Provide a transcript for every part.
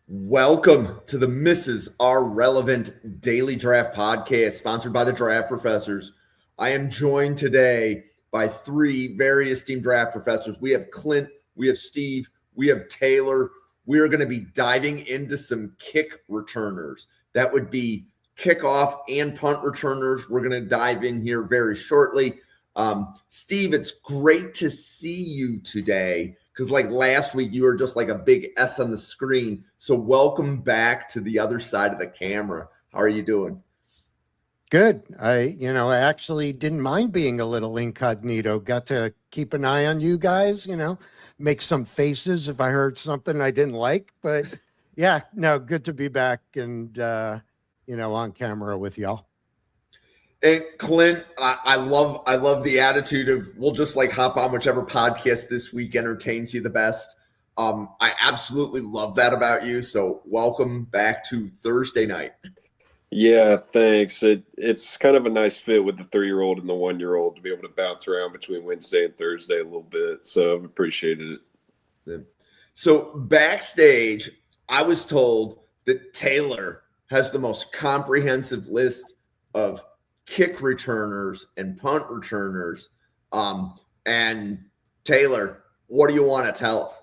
Welcome to the Mrs. R Relevant Daily Draft Podcast, sponsored by the Draft Professors. I am joined today by three very esteemed draft professors. We have Clint, we have Steve, we have Taylor. We are going to be diving into some kick returners. That would be kickoff and punt returners. We're going to dive in here very shortly. Steve, it's great to see you today because like last week you were just like a big S on the screen. So welcome back to the other side of the camera. How are you doing? Good. I actually didn't mind being a little incognito. Got to keep an eye on you guys, make some faces if I heard something I didn't like. But yeah, no, good to be back and, on camera with y'all. And Clint, I love the attitude of we'll just like hop on whichever podcast this week entertains you the best. I absolutely love that about you. So welcome back to Thursday night. Yeah, thanks. It's kind of a nice fit with the 3-year-old and the 1-year-old to be able to bounce around between Wednesday and Thursday a little bit. So I've appreciated it. So backstage, I was told that Taylor has the most comprehensive list of kick returners and punt returners. And Taylor, what do you want to tell us?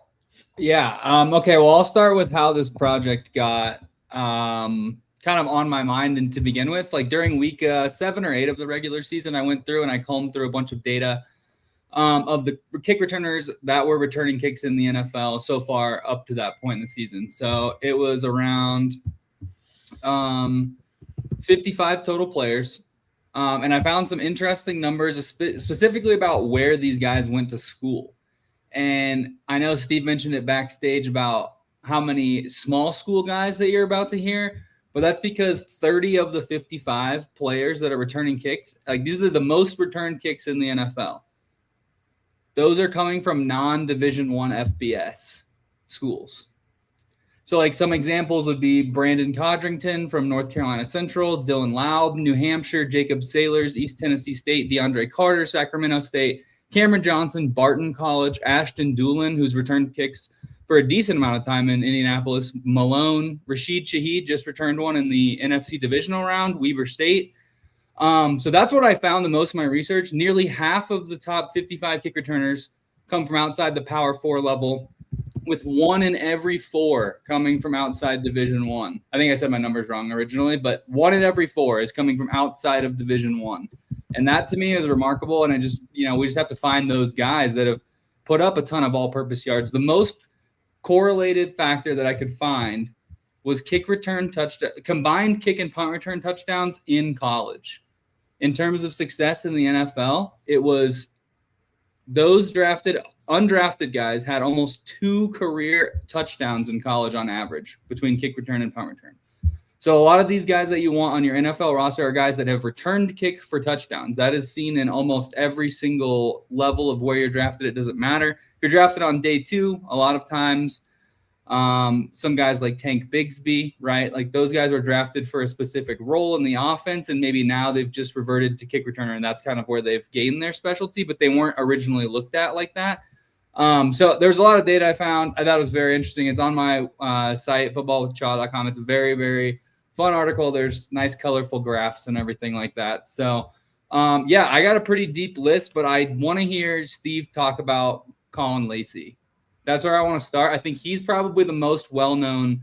Yeah. Okay. Well, I'll start with how this project got kind of on my mind. And to begin with, like during week 7 or 8 of the regular season, I went through and I combed through a bunch of data of the kick returners that were returning kicks in the NFL so far up to that point in the season. So it was around 55 total players. And I found some interesting numbers specifically about where these guys went to school. And I know Steve mentioned it backstage about how many small school guys that you're about to hear, but that's because 30 of the 55 players that are returning kicks, like these are the most returned kicks in the NFL. Those are coming from non-Division I FBS schools. So like some examples would be Brandon Codrington from North Carolina Central, Dylan Laub, New Hampshire, Jacob Sailors, East Tennessee State, DeAndre Carter, Sacramento State, Cameron Johnson, Barton College, Ashton Doolin, who's returned kicks for a decent amount of time in Indianapolis, Malone, Rashid Shaheed just returned one in the NFC divisional round, Weber State. So that's what I found the most in my research. Nearly half of the top 55 kick returners come from outside the Power 4 level, with 1 in every 4 coming from outside Division I. I think I said my numbers wrong originally, but 1 in every 4 is coming from outside of Division I. And that to me is remarkable. And we just have to find those guys that have put up a ton of all-purpose yards. The most correlated factor that I could find was kick return touchdown, combined kick and punt return touchdowns in college. In terms of success in the NFL, it was those undrafted guys had almost 2 career touchdowns in college on average between kick return and punt return. So a lot of these guys that you want on your NFL roster are guys that have returned kick for touchdowns. That is seen in almost every single level of where you're drafted. It doesn't matter. If you're drafted on day 2, a lot of times some guys like Tank Bigsby, right? Like those guys were drafted for a specific role in the offense, and maybe now they've just reverted to kick returner, and that's kind of where they've gained their specialty, but they weren't originally looked at like that. So there's a lot of data I found. I thought it was very interesting. It's on my site, footballwithchaw.com. It's a very, very fun article. There's nice, colorful graphs and everything like that. So, I got a pretty deep list, but I want to hear Steve talk about Colin Lacey. That's where I want to start. I think he's probably the most well-known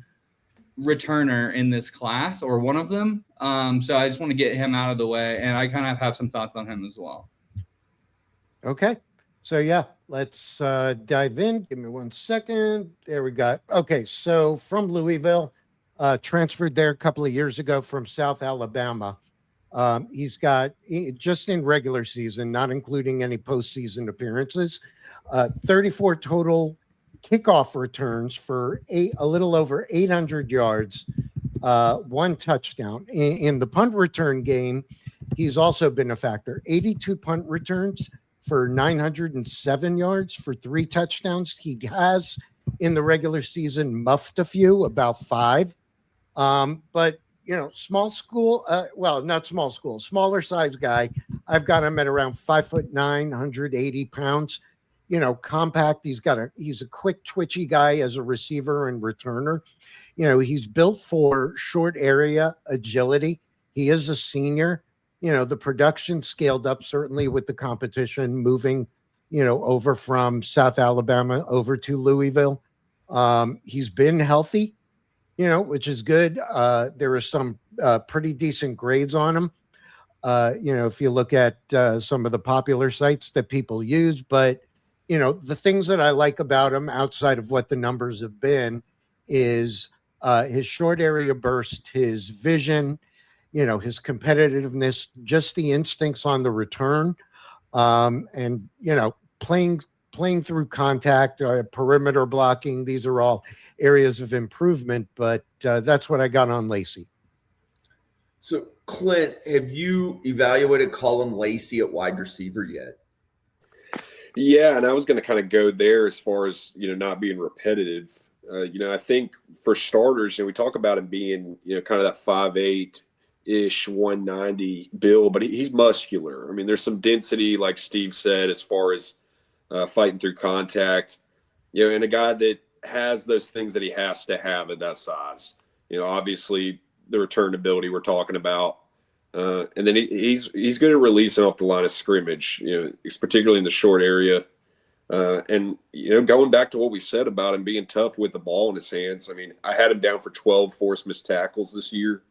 returner in this class, or one of them. So I just want to get him out of the way, and I kind of have some thoughts on him as well. Okay. So, yeah, let's dive in. Give me 1 second. There we go. Okay, so from Louisville, transferred there a couple of years ago from South Alabama. He's got, just in regular season, not including any postseason appearances, 34 total kickoff returns for a little over 800 yards, 1 touchdown. In the punt return game, he's also been a factor. 82 punt returns for 907 yards for 3 touchdowns. He has, in the regular season, muffed a few, about 5. But, small school, not small school, smaller size guy. I've got him at around 5'9", 180 pounds. compact. He's a quick, twitchy guy as a receiver and returner. He's built for short area agility. He is a senior. The production scaled up certainly with the competition moving, over from South Alabama over to Louisville. He's been healthy, which is good. There are some pretty decent grades on him. If you look at some of the popular sites that people use, but the things that I like about him outside of what the numbers have been is his short area burst, his vision, his competitiveness, just the instincts on the return, and playing through contact, perimeter blocking. These are all areas of improvement, but that's what I got on Lacy. So, Clint, have you evaluated Colin Lacy at wide receiver yet? Yeah, and I was going to kind of go there as far as, not being repetitive. I think for starters, we talk about him being, kind of that 5'8"-ish, 190 build, but he's muscular. I mean, there's some density, like Steve said, as far as fighting through contact, and a guy that has those things that he has to have at that size. Obviously the return ability we're talking about. And then he's good at releasing off the line of scrimmage, particularly in the short area. And going back to what we said about him being tough with the ball in his hands. I mean, I had him down for 12 forced missed tackles this year.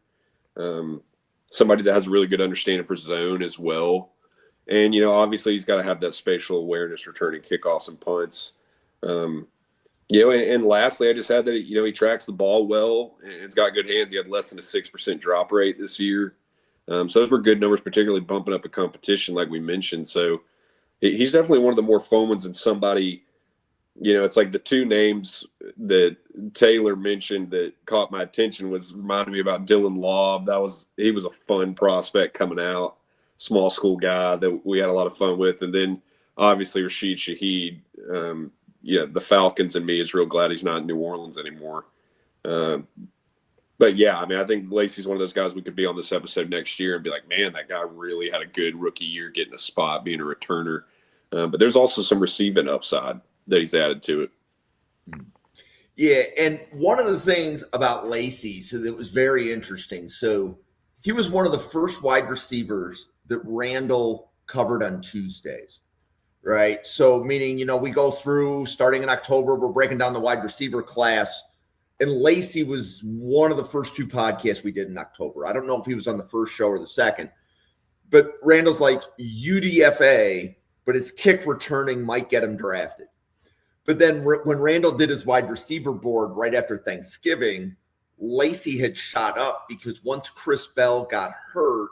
Somebody that has a really good understanding for zone as well. And, obviously he's got to have that spatial awareness returning kickoffs and punts. And lastly, I just had that, he tracks the ball well and it's got good hands. He had less than a 6% drop rate this year. So those were good numbers, particularly bumping up a competition like we mentioned. So he's definitely one of the more fun ones, and somebody, it's like the two names that Taylor mentioned that caught my attention was reminding me about Dylan Laub. He was a fun prospect coming out, small school guy that we had a lot of fun with. And then obviously Rashid Shaheed, the Falcons and me is real glad he's not in New Orleans anymore. But yeah, I mean, I think Lacy's one of those guys we could be on this episode next year and be like, man, that guy really had a good rookie year getting a spot, being a returner. But there's also some receiving upside that he's added to it. Yeah, and one of the things about Lacy, so that was very interesting. So he was one of the first wide receivers that Randall covered on Tuesdays, right? So meaning, we go through starting in October, we're breaking down the wide receiver class. And Lacy was one of the first two podcasts we did in October. I don't know if he was on the first show or the second, but Randall's like UDFA, but his kick returning might get him drafted. But then when Randall did his wide receiver board right after Thanksgiving, Lacy had shot up because once Chris Bell got hurt,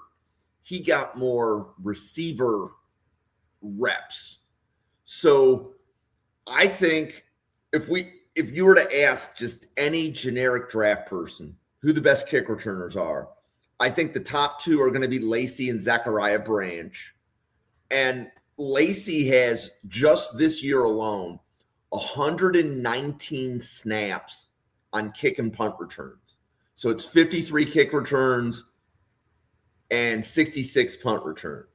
he got more receiver reps. So I think if you were to ask just any generic draft person who the best kick returners are, I think the top two are going to be Lacy and Zachariah Branch. And Lacy has just this year alone 119 snaps on kick and punt returns. So it's 53 kick returns and 66 punt returns.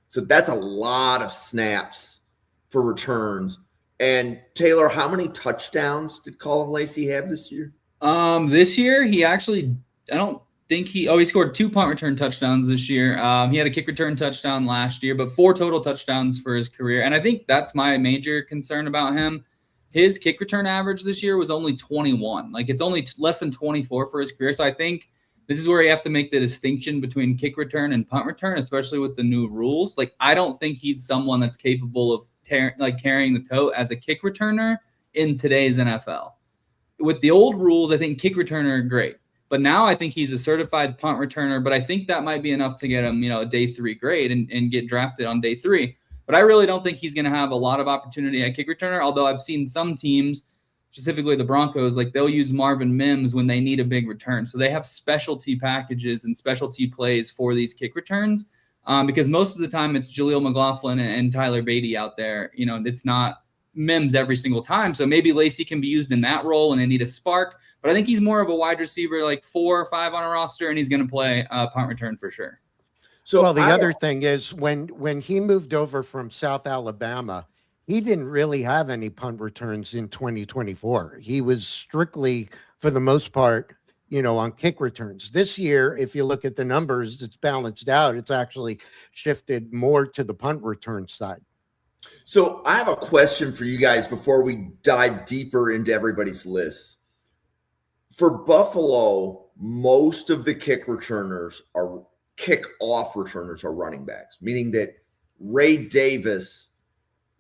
So that's a lot of snaps for returns. And Taylor, how many touchdowns did Colin Lacy have this year? This year he actually, I don't think he scored 2 punt return touchdowns this year. He had a kick return touchdown last year, but 4 total touchdowns for his career. And I think that's my major concern about him. His kick return average this year was only 21. Like it's only less than 24 for his career. So I think this is where you have to make the distinction between kick return and punt return, especially with the new rules. Like I don't think he's someone that's capable of carrying the tote as a kick returner in today's NFL. With the old rules, I think kick returner are great. But now I think he's a certified punt returner, but I think that might be enough to get him, a day 3 grade and get drafted on day 3. But I really don't think he's going to have a lot of opportunity at kick returner, although I've seen some teams, specifically the Broncos, like they'll use Marvin Mims when they need a big return. So they have specialty packages and specialty plays for these kick returns. Because most of the time it's Jaleel McLaughlin and Tyler Beatty out there. It's not Mims every single time. So maybe Lacy can be used in that role when they need a spark. But I think he's more of a wide receiver, like 4 or 5 on a roster, and he's going to play punt return for sure. So the other thing is when he moved over from South Alabama, he didn't really have any punt returns in 2024. He was strictly, for the most part, on kick returns. This year, if you look at the numbers, it's balanced out. It's actually shifted more to the punt return side. So I have a question for you guys before we dive deeper into everybody's list. For Buffalo, most of the kick-off returners are running backs, meaning that Ray Davis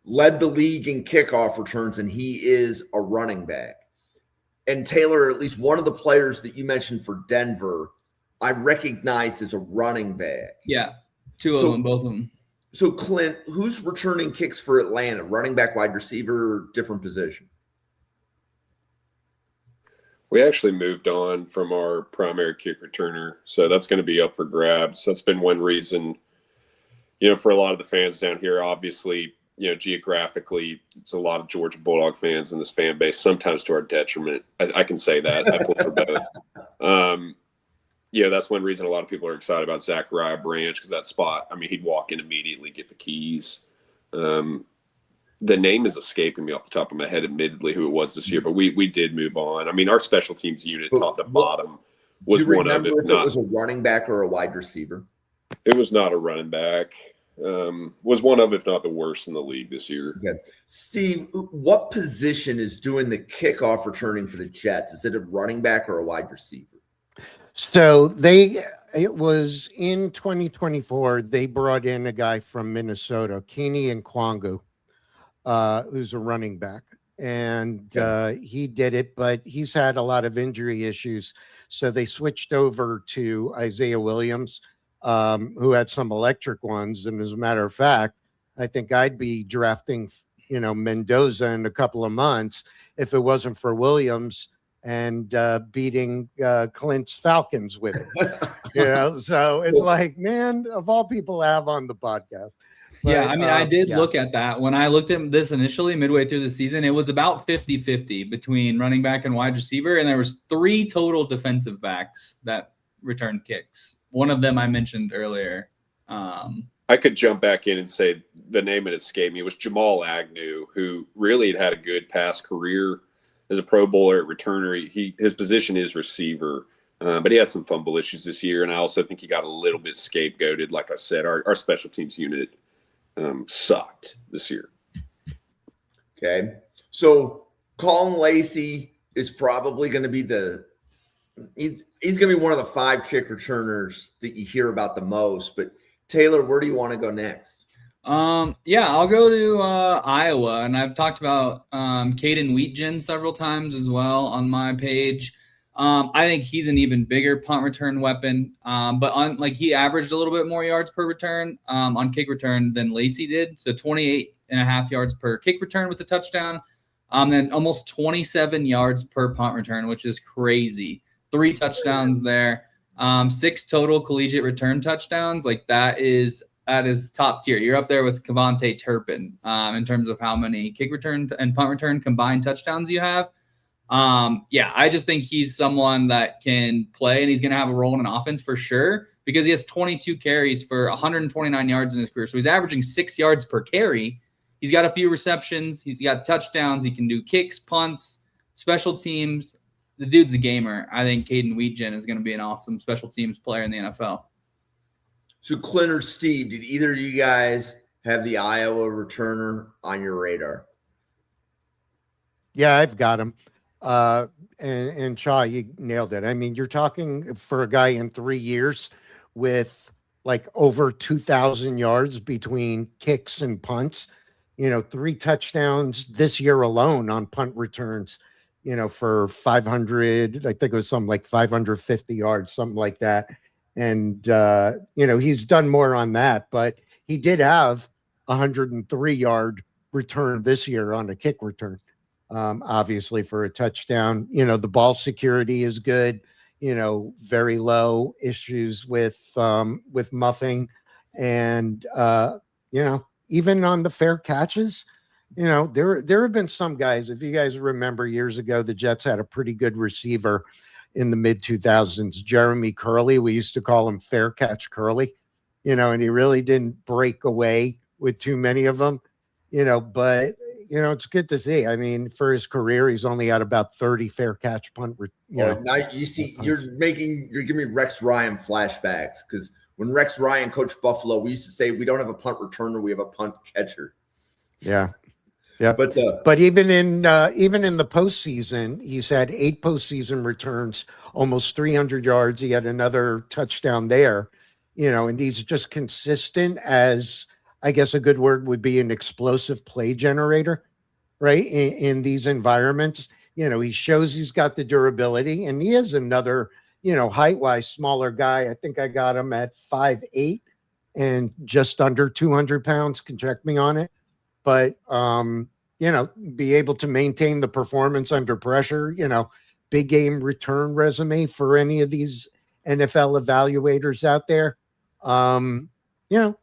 led the league in kickoff returns, and he is a running back. And Taylor, at least one of the players that you mentioned for Denver, I recognized as a running back. Yeah, two of them, both of them. So, Clint, who's returning kicks for Atlanta? Running back, wide receiver, or different position? We actually moved on from our primary kick returner, so that's going to be up for grabs. That's been one reason, for a lot of the fans down here, obviously, geographically, it's a lot of Georgia Bulldog fans in this fan base, sometimes to our detriment. I can say that. I pull for both. That's one reason a lot of people are excited about Zachariah Branch, because that spot, he'd walk in immediately, get the keys. The name is escaping me off the top of my head, admittedly, who it was this year, but we did move on. Our special teams unit, top to bottom, was one of it. If it was a running back or a wide receiver? It was not a running back. Was one of, if not the worst in the league this year. Okay. Steve, what position is doing the kickoff returning for the Jets? Is it a running back or a wide receiver? So it was in 2024, they brought in a guy from Minnesota, Kenny Nkwangu, who's a running back. And he did it, but he's had a lot of injury issues. So they switched over to Isaiah Williams, who had some electric ones. And as a matter of fact, I think I'd be drafting, Mendoza in a couple of months if it wasn't for Williams and beating Clint's Falcons with it. So it's like, man, of all people to have on the podcast. But, I did look at that. When I looked at this initially midway through the season, it was about 50-50 between running back and wide receiver. And there was 3 total defensive backs that returned kicks. One of them I mentioned earlier. I could jump back in and say the name that escaped me was Jamal Agnew, who really had a good past career as a Pro Bowler at returner. His position is receiver, but he had some fumble issues this year. And I also think he got a little bit scapegoated. Like I said, our special teams unit sucked this year. Okay. So Colin Lacey is probably going to be he's going to be one of the 5 kick returners that you hear about the most. But Taylor, where do you want to go next? I'll go to Iowa, and I've talked about Caden Wheatgen several times as well on my page. I think he's an even bigger punt return weapon, but he averaged a little bit more yards per return on kick return than Lacey did. So 28.5 yards per kick return with a touchdown, and almost 27 yards per punt return, which is crazy. 3 touchdowns there, 6 total collegiate return touchdowns. That is top tier. You're up there with Kevontae Turpin in terms of how many kick return and punt return combined touchdowns you have. I just think he's someone that can play, and he's going to have a role in an offense for sure, because he has 22 carries for 129 yards in his career. So he's averaging 6 yards per carry. He's got a few receptions. He's got touchdowns. He can do kicks, punts, special teams. The dude's a gamer. I think Caden Wheatgen is going to be an awesome special teams player in the NFL. So Clint or Steve, did either of you guys have the Iowa returner on your radar? Yeah, I've got him. And Chaw, you nailed it. You're talking for a guy in 3 years with over 2,000 yards between kicks and punts, 3 touchdowns this year alone on punt returns, for 500, I think it was something like 550 yards, something like that. And, he's done more on that, but he did have 103-yard return this year on a kick return. Obviously for a touchdown. The ball security is good, very low issues with muffing, and even on the fair catches, there have been some guys, if you guys remember years ago, the Jets had a pretty good receiver in the mid 2000s, Jeremy Curley. We used to call him Fair Catch Curley, and he really didn't break away with too many of them. but it's good to see. I mean, for his career, he's only had about 30 fair catch punt. Now you see, you're giving me Rex Ryan flashbacks, because when Rex Ryan coached Buffalo, we used to say we don't have a punt returner, we have a punt catcher. Yeah. Yeah. But even in the postseason, he's had 8 postseason returns, almost 300 yards. He had another touchdown there, and he's just consistent as, I guess a good word would be, an explosive play generator, right? In these environments, he shows he's got the durability, and he is another, height-wise smaller guy. I think I got him at 5'8" and just under 200 pounds. Can check me on it. But, be able to maintain the performance under pressure, big game return resume for any of these NFL evaluators out there.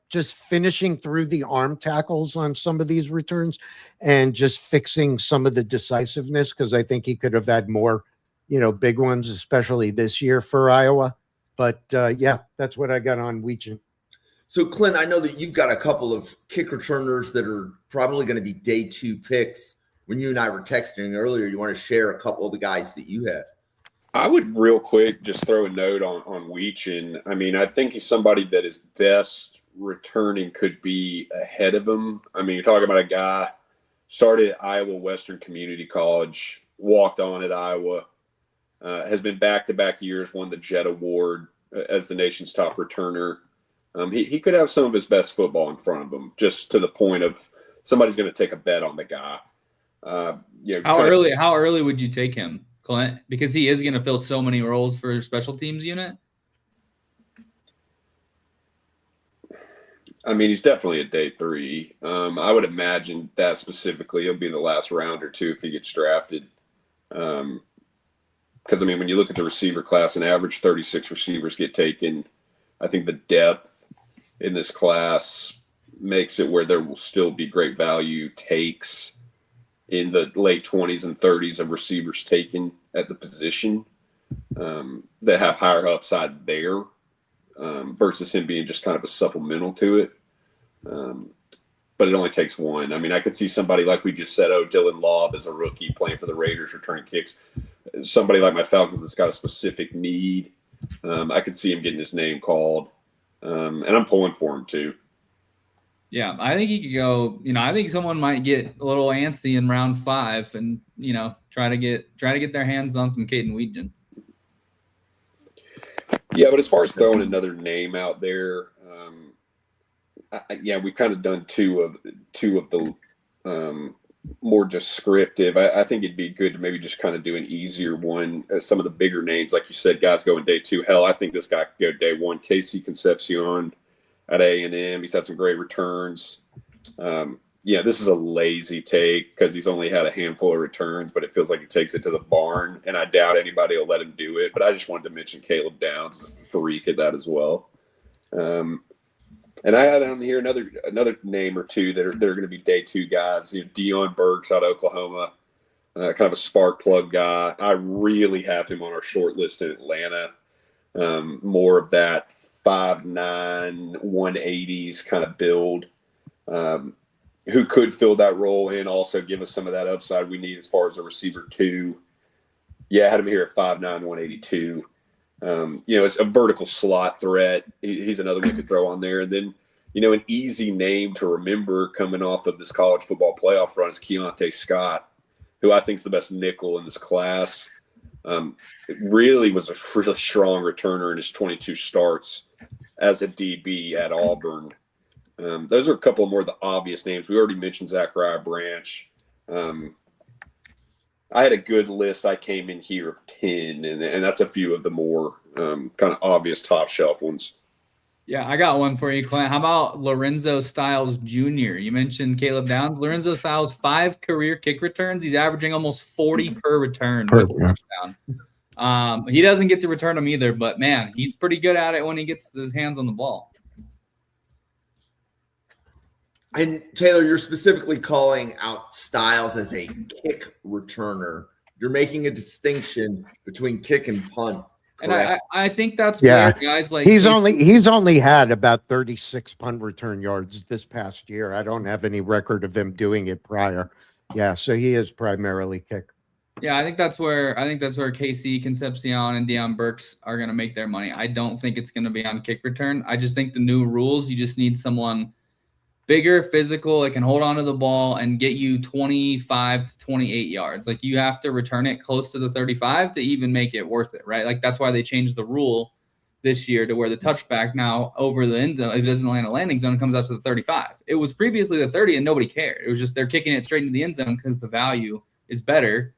Just finishing through the arm tackles on some of these returns and just fixing some of the decisiveness, because I think he could have had more, big ones, especially this year for Iowa. But that's what I got on Weechin. So, Clint, I know that you've got a couple of kick returners that are probably going to be day 2 picks. When you and I were texting earlier, you want to share a couple of the guys that you have? I would real quick just throw a note on Weechin. I mean, I think he's somebody that his best returning could be ahead of him. I mean, you're talking about a guy started at Iowa Western Community College, walked on at Iowa, has been back-to-back years, won the Jet Award as the nation's top returner. He could have some of his best football in front of him, just to the point of somebody's going to take a bet on the guy. How early would you take him, Clint? Because he is going to fill so many roles for special teams unit. I mean, he's definitely a day 3. I would imagine that specifically he'll be the last round or 2 if he gets drafted. Because, I mean, when you look at the receiver class, an average 36 receivers get taken. I think the depth in this class makes it where there will still be great value takes in the late 20s and 30s of receivers taken at the position that have higher upside there versus him being just kind of a supplemental to it. But it only takes one. I mean, I could see somebody like we just said, Dylan Laub as a rookie playing for the Raiders, returning kicks. Somebody like my Falcons that's got a specific need. I could see him getting his name called. And I'm pulling for him too. Yeah, I think he could go. I think someone might get a little antsy in round 5 and try to get their hands on some Caden Weeden. Yeah, but as far as throwing another name out there, we've kind of done two of the more descriptive. I think it'd be good to maybe just kind of do an easier one. Some of the bigger names, like you said, guys going day 2. Hell, I think this guy could go day 1. Casey Concepcion at A&M. He's had some great returns. This is a lazy take because he's only had a handful of returns, but it feels like he takes it to the barn, and I doubt anybody will let him do it. But I just wanted to mention Caleb Downs, a freak at that as well. And I had on here another name or two that are going to be day 2 guys. Dion Burks out of Oklahoma, kind of a spark plug guy. I really have him on our short list in Atlanta. More of that 5'9", 180s kind of build, who could fill that role and also give us some of that upside we need as far as a receiver 2. Yeah, I had him here at 5'9", 182. It's a vertical slot threat. He's another one we could throw on there. And then, an easy name to remember coming off of this college football playoff run is Keontae Scott, who I think is the best nickel in this class. It really was a really strong returner in his 22 starts as a DB at Auburn. Those are a couple of more of the obvious names. We already mentioned Zachariah Branch. I had a good list. I came in here of 10, and that's a few of the more kind of obvious top shelf ones. Yeah, I got one for you, Clint. How about Lorenzo Styles Jr.? You mentioned Caleb Downs. Lorenzo Styles, 5 career kick returns. He's averaging almost 40 per return with a touchdown. He doesn't get to return them either, but, man, he's pretty good at it when he gets his hands on the ball. And Taylor, you're specifically calling out Styles as a kick returner. You're making a distinction between kick and punt. And I think that's Yeah. where guys like He's only had about 36 punt return yards this past year. I don't have any record of him doing it prior. Yeah, so he is primarily kick. Yeah, I think that's where Casey Concepcion and Deion Burks are going to make their money. I don't think it's going to be on kick return. I just think the new rules, you just need someone bigger, physical, that can hold on to the ball and get you 25 to 28 yards. Like, you have to return it close to the 35 to even make it worth it, right? Like, that's why they changed the rule this year to where the touchback now over the end zone, if it doesn't land a landing zone, comes out to the 35. It was previously the 30 and nobody cared. It was just they're kicking it straight into the end zone because the value is better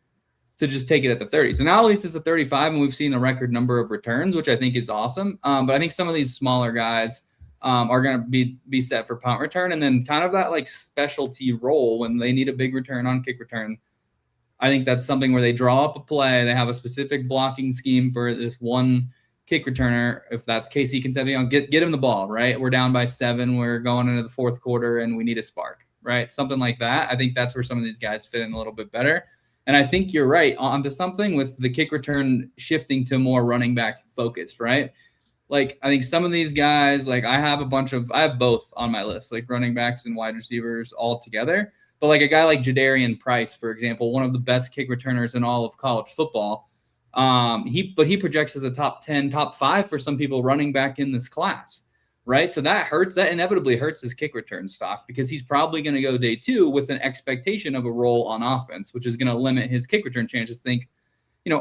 to just take it at the 30. So now at least it's a 35, and we've seen a record number of returns, which I think is awesome. But I think some of these smaller guys are going to be set for punt return, and then kind of that like specialty role when they need a big return on kick return. I think that's something where they draw up a play. They have a specific blocking scheme for this one kick returner. If that's Casey Concepcion, get him the ball, right? We're down by 7. We're going into the fourth quarter and we need a spark, right? Something like that. I think that's where some of these guys fit in a little bit better. And I think you're right onto something with the kick return shifting to more running back focused, right? Like, I think some of these guys, like I have both on my list, like running backs and wide receivers all together. But like a guy like Jadarian Price, for example, one of the best kick returners in all of college football, he projects as a top 10, top 5 for some people running back in this class, right? So that inevitably hurts his kick return stock because he's probably going to go day 2 with an expectation of a role on offense, which is going to limit his kick return chances. Think,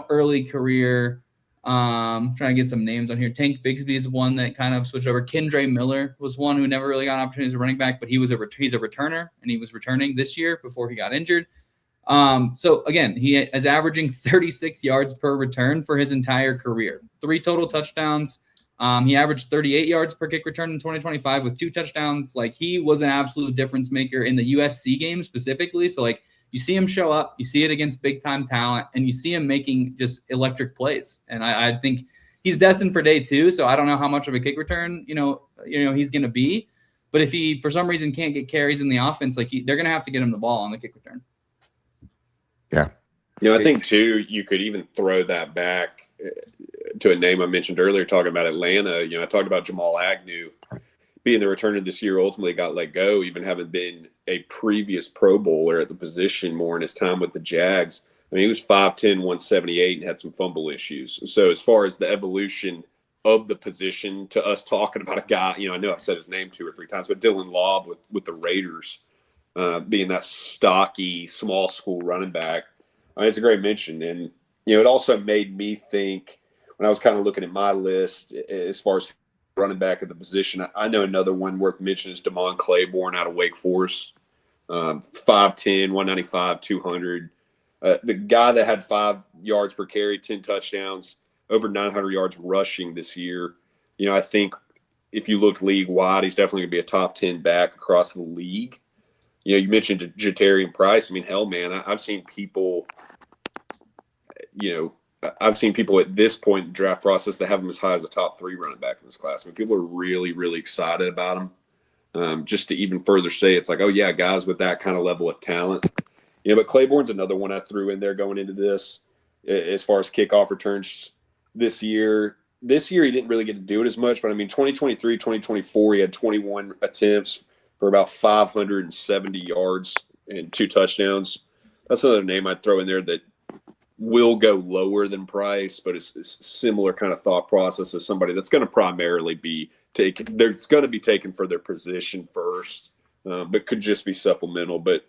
early career. Trying to get some names on here. Tank Bigsby is one that kind of switched over. Kendre Miller was one who never really got an opportunity as a running back, but he's a returner, and he was returning this year before he got injured. So again, he is averaging 36 yards per return for his entire career. 3 total touchdowns. He averaged 38 yards per kick return in 2025 with 2 touchdowns. Like, he was an absolute difference maker in the USC game specifically. So like, you see him show up, you see it against big time talent, and you see him making just electric plays. And I think he's destined for day 2. So I don't know how much of a kick return, he's going to be, but if he, for some reason, can't get carries in the offense, like they're going to have to get him the ball on the kick return. Yeah. I think too, you could even throw that back to a name I mentioned earlier, talking about Atlanta. I talked about Jamal Agnew being the returner this year, ultimately got let go, even having been a previous Pro Bowler at the position more in his time with the Jags. I mean, he was 5'10", 178 and had some fumble issues. So as far as the evolution of the position to us talking about a guy, I know I've said his name 2 or 3 times, but Dylan Laub with the Raiders being that stocky, small school running back, it's a great mention. And, it also made me think when I was kind of looking at my list as far as running back at the position, I know another one worth mentioning is Damon Claiborne out of Wake Forest, 5'10", 195, 200. The guy that had 5 yards per carry, 10 touchdowns, over 900 yards rushing this year. I think if you looked league-wide, he's definitely going to be a top 10 back across the league. You mentioned Jatarian Price. I mean, hell, man, I've seen people, at this point in the draft process that have him as high as a top 3 running back in this class. I mean, people are really, really excited about him. Just to even further say, it's like, oh, yeah, guys with that kind of level of talent. But Claiborne's another one I threw in there going into this as far as kickoff returns this year. This year he didn't really get to do it as much, but I mean, 2023, 2024, he had 21 attempts for about 570 yards and 2 touchdowns. That's another name I'd throw in there that will go lower than Price, but it's similar kind of thought process as somebody that's going to primarily be taken. It's going to be taken for their position first, but could just be supplemental. But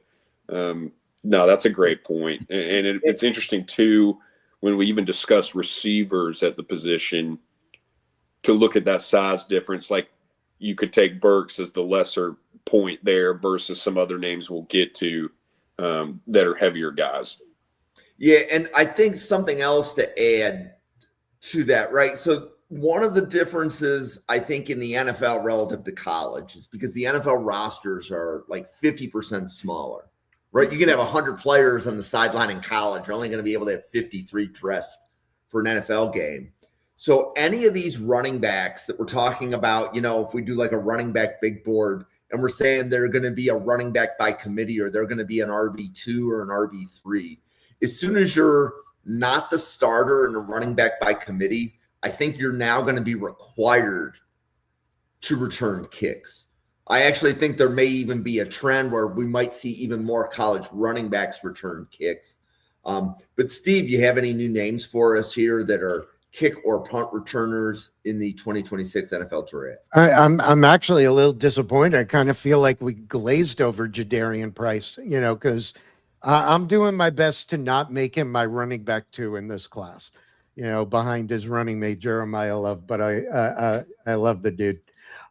no, that's a great point. And it's interesting too, when we even discuss receivers at the position, to look at that size difference. Like, you could take Burks as the lesser point there versus some other names we'll get to that are heavier guys. Yeah, and I think something else to add to that, right? So one of the differences, I think, in the NFL relative to college is because the NFL rosters are like 50% smaller, right? You can have 100 players on the sideline in college. You're only going to be able to have 53 dressed for an NFL game. So any of these running backs that we're talking about, if we do like a running back big board and we're saying they're going to be a running back by committee or they're going to be an RB2 or an RB3, as soon as you're not the starter and a running back by committee, I I think you're now going to be required to return kicks. I actually think there may even be a trend where we might see even more college running backs return kicks. But Steve, you have any new names for us here that are kick or punt returners in the 2026 NFL Draft? I'm actually a little disappointed. I kind of feel like we glazed over Jadarian Price, because I'm doing my best to not make him my running back 2 in this class, behind his running mate Jeremiah Love. But I love the dude.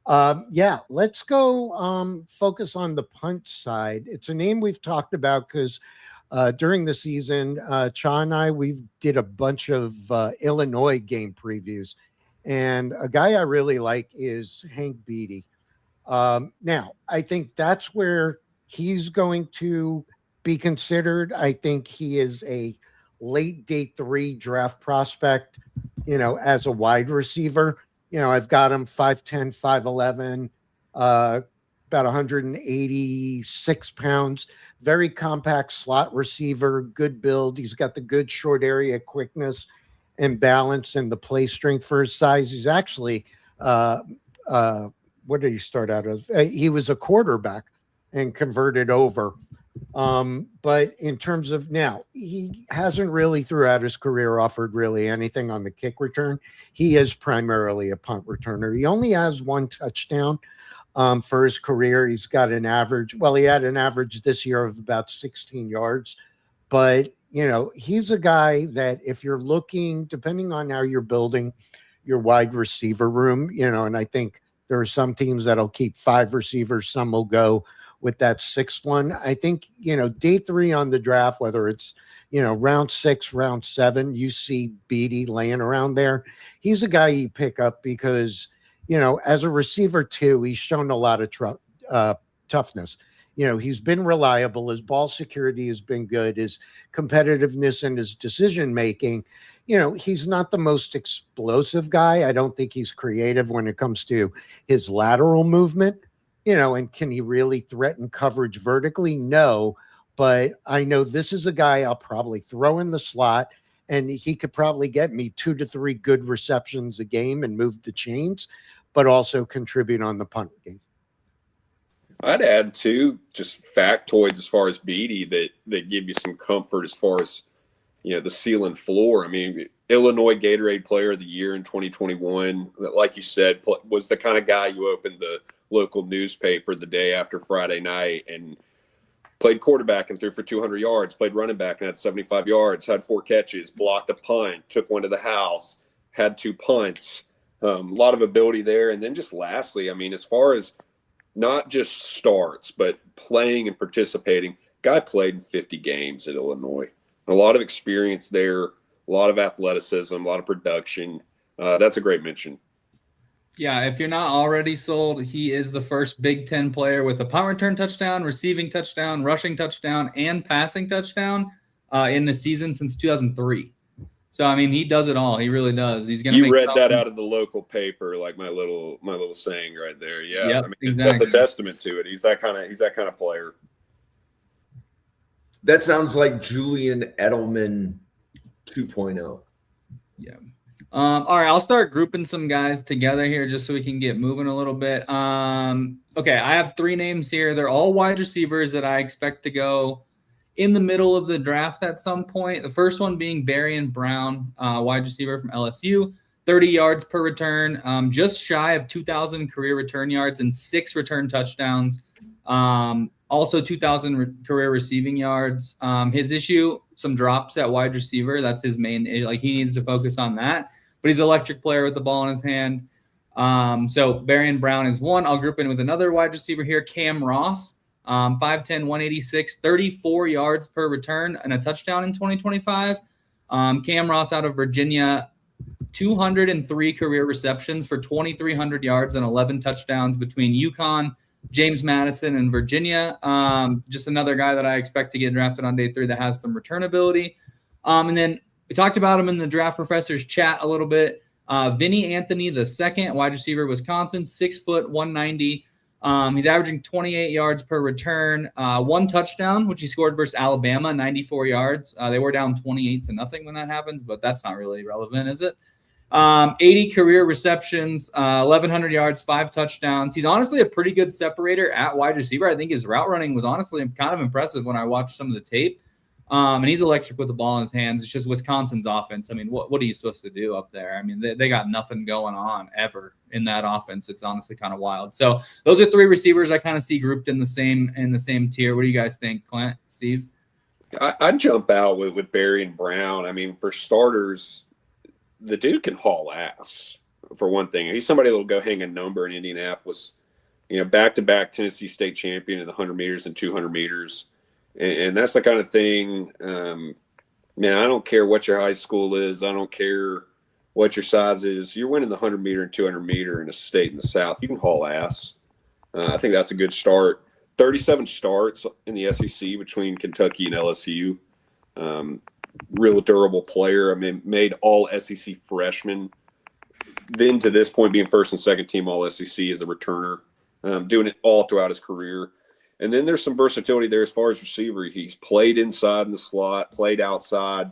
Let's go focus on the punt side. It's a name we've talked about because during the season, Cha and I, we did a bunch of Illinois game previews, and a guy I really like is Hank Beatty. Now, I think that's where he's going to be considered. I think he is a late day 3 draft prospect, as a wide receiver. I've got him 5'10", 5'11", about 186 pounds, very compact slot receiver, good build. He's got the good short area quickness and balance and the play strength for his size. He's actually, what did he start out as? He was a quarterback and converted over. But in terms of now, he hasn't really throughout his career offered really anything on the kick return. He is primarily a punt returner. He only has 1 touchdown for his career. He's got an average. Well, he had an average this year of about 16 yards, but he's a guy that if you're looking, depending on how you're building your wide receiver room, and I think there are some teams that'll keep 5 receivers. Some will go with that 6th one. I think, day 3 on the draft, whether it's, round 6, round 7, you see Beatty laying around there. He's a guy you pick up because, as a receiver too, he's shown a lot of toughness. He's been reliable. His ball security has been good. His competitiveness and his decision-making, he's not the most explosive guy. I don't think he's creative when it comes to his lateral movement. And can he really threaten coverage vertically? No, but I know this is a guy I'll probably throw in the slot, and he could probably get me 2 to 3 good receptions a game and move the chains, but also contribute on the punt game. I'd add too, just factoids as far as Beatty that give you some comfort as far as, the ceiling floor. I mean, Illinois Gatorade Player of the Year in 2021, like you said, was the kind of guy you opened the local newspaper the day after Friday night and played quarterback and threw for 200 yards, played running back and had 75 yards, had 4 catches, blocked a punt, took one to the house, had 2 punts. A lot of ability there. And then just lastly, I mean, as far as not just starts, but playing and participating, guy played in 50 games at Illinois. A lot of experience there, a lot of athleticism, a lot of production. That's a great mention. Yeah, if you're not already sold, he is the first Big Ten player with a punt return touchdown, receiving touchdown, rushing touchdown, and passing touchdown in the season since 2003. So, I mean, he does it all. He really does. He's going to. You read that out of the local paper, like my little saying right there. Yeah, yep, I mean, exactly. That's a testament to it. He's that kind of player. That sounds like Julian Edelman 2.0. Yeah. All right, I'll start grouping some guys together here just so we can get moving a little bit. Okay, I have 3 names here. They're all wide receivers that I expect to go in the middle of the draft at some point. The first one being Barian Brown, wide receiver from LSU, 30 yards per return, just shy of 2,000 career return yards and 6 return touchdowns. Also 2,000 career receiving yards. His issue, some drops at wide receiver. That's his main, like he needs to focus on that. But he's an electric player with the ball in his hand. So Barian Brown is one. I'll group in with another wide receiver here, Cam Ross, 5'10", 186, 34 yards per return and a touchdown in 2025. Cam Ross out of Virginia, 203 career receptions for 2,300 yards and 11 touchdowns between UConn, James Madison, and Virginia. Just another guy that I expect to get drafted on day 3 that has some return ability. And then we talked about him in the Draft Professors chat a little bit. Vinny Anthony, the second wide receiver, Wisconsin, 6 foot, 190. He's averaging 28 yards per return, 1 touchdown, which he scored versus Alabama, 94 yards. They were down 28-0 when that happens, but that's not really relevant, is it? 80 career receptions, 1,100 yards, 5 touchdowns. He's honestly a pretty good separator at wide receiver. I think his route running was honestly kind of impressive when I watched some of the tape. And he's electric with the ball in his hands. It's just Wisconsin's offense. I mean, what are you supposed to do up there? I mean, they got nothing going on ever in that offense. It's honestly kind of wild. So those are 3 receivers I kind of see grouped in the same tier. What do you guys think, Clint, Steve? I'd jump out with Barry and Brown. I mean, for starters, the dude can haul ass, for one thing. He's somebody that will go hang a number in Indianapolis. Back-to-back Tennessee State champion in the 100 meters and 200 meters. And that's the kind of thing, man, I don't care what your high school is. I don't care what your size is. You're winning the 100 meter and 200 meter in a state in the South. You can haul ass. I think that's a good start. 37 starts in the SEC between Kentucky and LSU. Real durable player. I mean, made all SEC freshmen. Then to this point, being first and second team all SEC as a returner, doing it all throughout his career. And then there's some versatility there as far as receiver. He's played inside in the slot, played outside,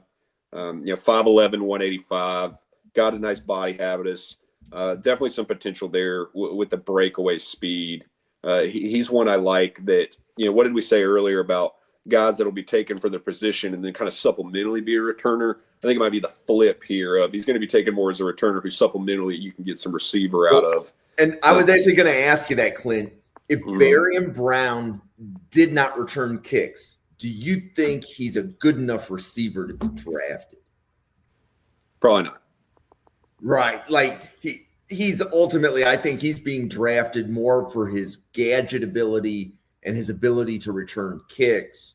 5'11", 185, got a nice body habitus. Definitely some potential there with the breakaway speed. He's one I like that, what did we say earlier about guys that will be taken for their position and then kind of supplementally be a returner? I think it might be the flip here of he's going to be taken more as a returner who supplementally you can get some receiver out of. And I was actually going to ask you that, Clint. If Barry and Brown did not return kicks, do you think he's a good enough receiver to be drafted? Probably not. Right. Like he's ultimately, I think he's being drafted more for his gadget ability and his ability to return kicks,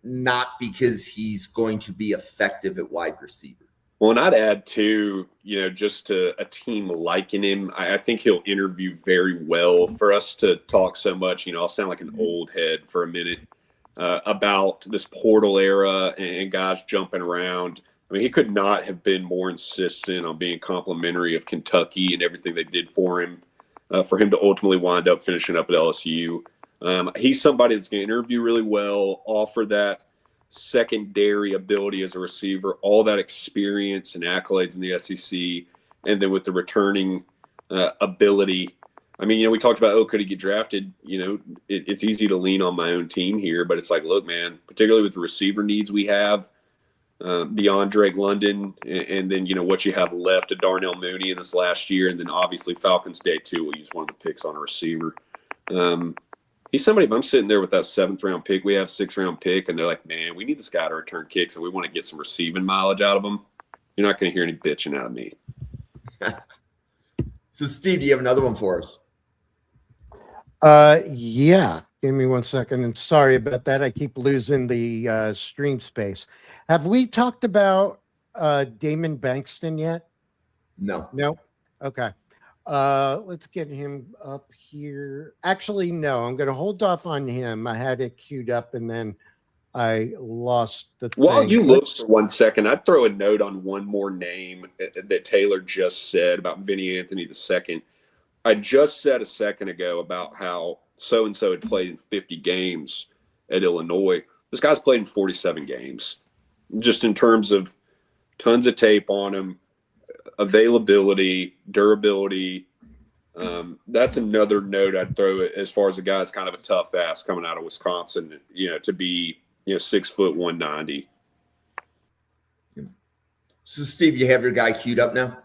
not because he's going to be effective at wide receiver. Well, and I'd add too, just to a team liking him, I think he'll interview very well. For us to talk so much, I'll sound like an old head for a minute about this portal era and guys jumping around. I mean, he could not have been more insistent on being complimentary of Kentucky and everything they did for him to ultimately wind up finishing up at LSU. He's somebody that's going to interview really well, offer that secondary ability as a receiver, all that experience and accolades in the SEC, and then with the returning ability. I mean, we talked about, could he get drafted? It's easy to lean on my own team here, but it's like, look, man, particularly with the receiver needs we have beyond Drake London, and then, what you have left of Darnell Mooney in this last year, and then obviously Falcons Day 2 will use one of the picks on a receiver. He's somebody, if I'm sitting there with that 7th round pick, we have 6th round pick, and they're like, man, we need this guy to return kicks and we want to get some receiving mileage out of him. You're not going to hear any bitching out of me. So, Steve, do you have another one for us? Yeah. Give me 1 second. And sorry about that. I keep losing the stream space. Have we talked about Damon Bankston yet? No. No. Okay. Let's get him up here. Actually, no, I'm going to hold off on him. I had it queued up and then I lost the thing. While you look for 1 second, I'd throw a note on one more name that Taylor just said about Vinny Anthony II. I just said a second ago about how so-and-so had played in 50 games at Illinois. This guy's played in 47 games, just in terms of tons of tape on him, availability, durability. That's another note I'd throw as far as a guy that's kind of a tough ass coming out of Wisconsin, to be, 6 foot 190. So, Steve, you have your guy queued up now?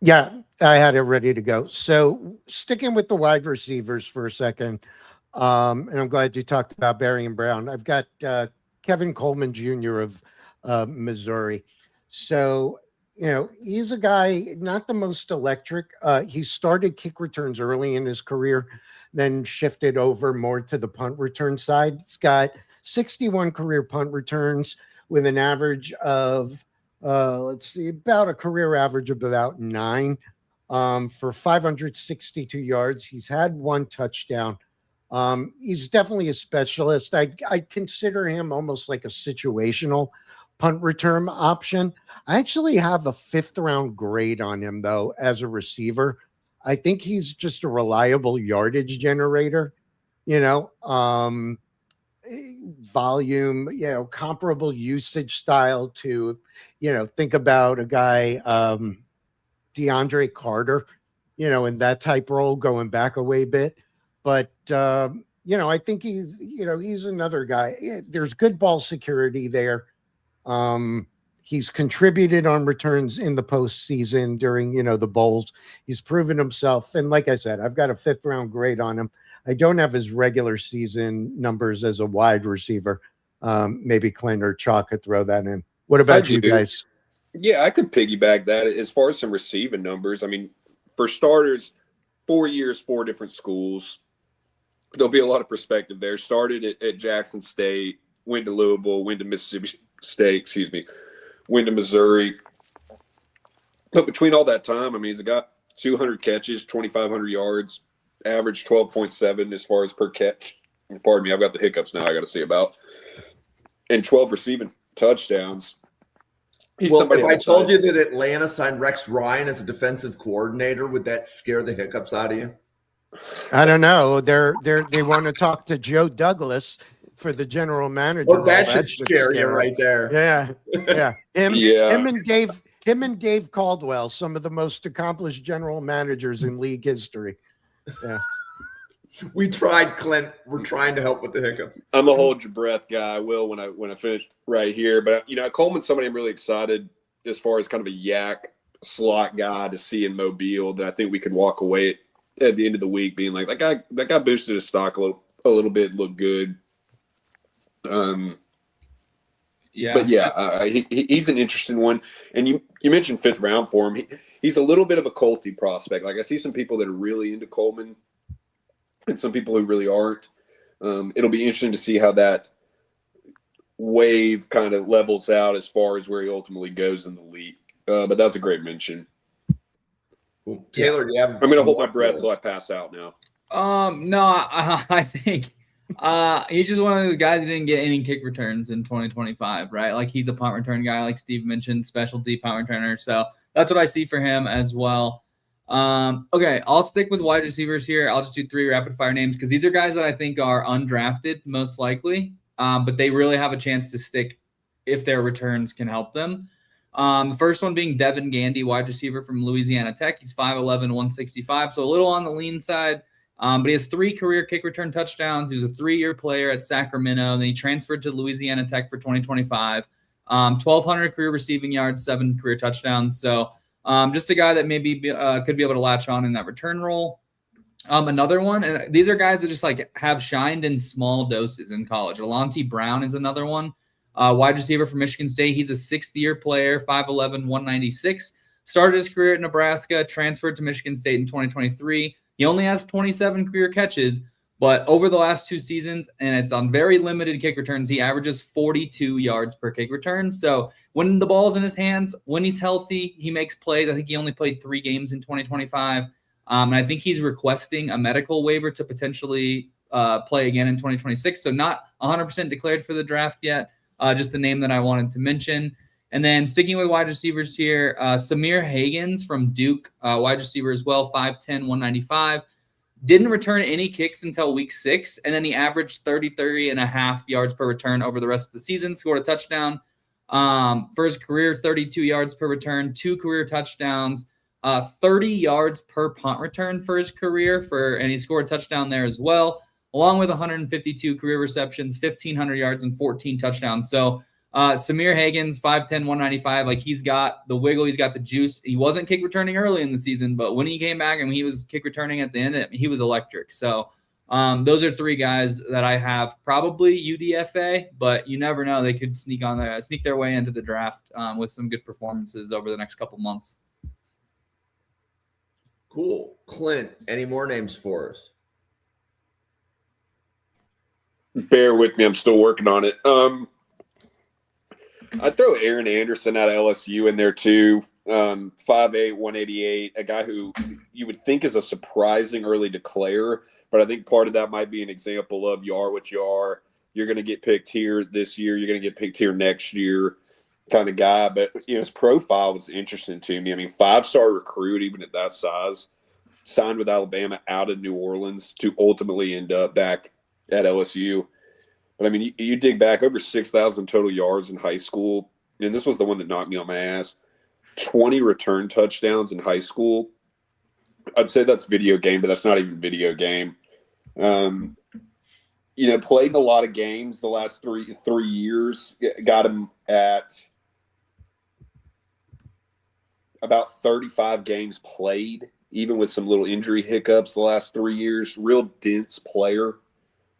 Yeah, I had it ready to go. So sticking with the wide receivers for a second, and I'm glad you talked about Barry and Brown. I've got Kevin Coleman Jr. of Missouri. So, he's a guy, not the most electric. He started kick returns early in his career, then shifted over more to the punt return side. He's got 61 career punt returns with an average of, about a career average of about 9 for 562 yards. He's had 1 touchdown. He's definitely a specialist. I'd consider him almost like a situational punt return option. I actually have a 5th round grade on him, though, as a receiver. I think he's just a reliable yardage generator, volume, comparable usage style to, think about a guy, DeAndre Carter, in that type role going back a way bit. But, I think he's another guy. There's good ball security there. He's contributed on returns in the postseason during, the bowls. He's proven himself. And like I said, I've got a 5th round grade on him. I don't have his regular season numbers as a wide receiver. Maybe Clint or Chalk could throw that in. What about you guys? Yeah, I could piggyback that as far as some receiving numbers. I mean, for starters, 4 years, 4 different schools. There'll be a lot of perspective there. Started at Jackson State, went to Louisville, went to Mississippi State, went to Missouri. But between all that time, I mean, he's got 200 catches, 2,500 yards, average 12.7 as far as per catch. Pardon me, I've got the hiccups now I got to see about. And 12 receiving touchdowns. If I told you that Atlanta signed Rex Ryan as a defensive coordinator, would that scare the hiccups out of you? I don't know. They want to talk to Joe Douglas for the general manager. Well, that should scare you right there. Yeah. Him and Dave Caldwell, some of the most accomplished general managers in league history. Yeah. We tried, Clint. We're trying to help with the hiccups. I'm a hold your breath guy. I will when I finish right here. But Coleman's somebody I'm really excited as far as kind of a yak slot guy to see in Mobile that I think we can walk away at the end of the week being like that guy boosted his stock a little bit, looked good. He's an interesting one. And you mentioned 5th round for him. He's a little bit of a culty prospect. Like I see some people that are really into Coleman and some people who really aren't. It'll be interesting to see how that wave kind of levels out as far as where he ultimately goes in the league. But that's a great mention. Well, Taylor, do you have? I'm going to hold my breath till I pass out now. No, I think he's just one of those guys who didn't get any kick returns in 2025, right? Like he's a punt return guy, like Steve mentioned, specialty punt returner. So that's what I see for him as well. Okay, I'll stick with wide receivers here. I'll just do 3 rapid fire names because these are guys that I think are undrafted most likely, but they really have a chance to stick if their returns can help them. The first one being Devin Gandy, wide receiver from Louisiana Tech. He's 5'11", 165, so a little on the lean side. But he has 3 career kick return touchdowns. He was a 3-year player at Sacramento. Then he transferred to Louisiana Tech for 2025. 1,200 career receiving yards, 7 career touchdowns. So just a guy that maybe could be able to latch on in that return role. Another one, and these are guys that just like have shined in small doses in college. Alontae Brown is another one. Wide receiver from Michigan State. He's a 6th-year player, 5'11", 196. Started his career at Nebraska, transferred to Michigan State in 2023. He only has 27 career catches, but over the last 2 seasons, and it's on very limited kick returns, he averages 42 yards per kick return. So when the ball's in his hands, when he's healthy, he makes plays. I think he only played 3 games in 2025. And I think he's requesting a medical waiver to potentially play again in 2026. So not 100% declared for the draft yet. Just the name that I wanted to mention. And then sticking with wide receivers here, Samir Hagans from Duke, wide receiver as well, 5'10", 195. Didn't return any kicks until week 6, and then he averaged 30.5 yards per return over the rest of the season, scored a touchdown. For his career, 32 yards per return, 2 career touchdowns, 30 yards per punt return for his career, and he scored a touchdown there as well, along with 152 career receptions, 1,500 yards, and 14 touchdowns. So Samir Hagans, 5'10", 195, like he's got the wiggle, he's got the juice. He wasn't kick returning early in the season, but when he came back and he was kick returning at the end, he was electric. So those are 3 guys that I have probably UDFA, but you never know. They could sneak their way into the draft with some good performances over the next couple months. Cool. Clint, any more names for us? Bear with me. I'm still working on it. I'd throw Aaron Anderson out of LSU in there too. 5'8", 188, a guy who you would think is a surprising early declare, but I think part of that might be an example of you are what you are. You're going to get picked here this year. You're going to get picked here next year kind of guy. But, his profile was interesting to me. I mean, 5-star recruit, even at that size, signed with Alabama out of New Orleans to ultimately end up back at LSU. But, I mean, you dig back over 6,000 total yards in high school, and this was the one that knocked me on my ass. 20 return touchdowns in high school. I'd say that's video game, but that's not even video game. Played a lot of games the last three years. Got him at about 35 games played, even with some little injury hiccups the last 3 years. Real dense player.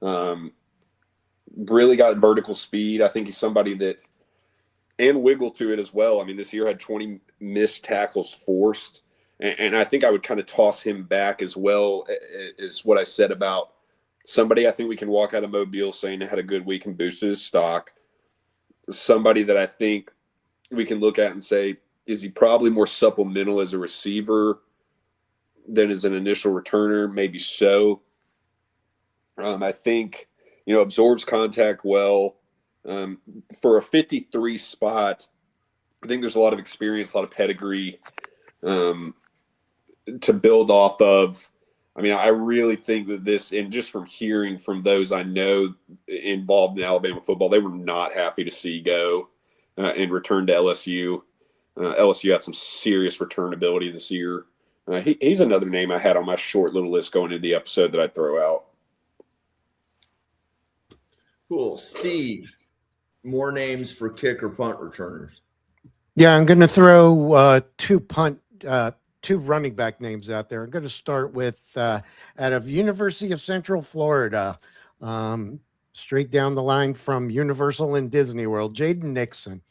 Really got vertical speed. I think he's somebody that – and wiggle to it as well. I mean, this year had 20 missed tackles forced. And I think I would kind of toss him back as well as what I said about somebody I think we can walk out of Mobile saying they had a good week and boosted his stock. Somebody that I think we can look at and say, is he probably more supplemental as a receiver than as an initial returner? Maybe so. I think, absorbs contact well. For a 53 spot, I think there's a lot of experience, a lot of pedigree to build off of. I mean, I really think that this, and just from hearing from those I know involved in Alabama football, they were not happy to see go and return to LSU. LSU had some serious return ability this year. He's another name I had on my short little list going into the episode that I'd throw out. Cool. Steve, more names for kick or punt returners? Yeah, I'm going to throw two running back names out there. I'm going to start with out of University of Central Florida, straight down the line from Universal and Disney World, Jaden Nixon.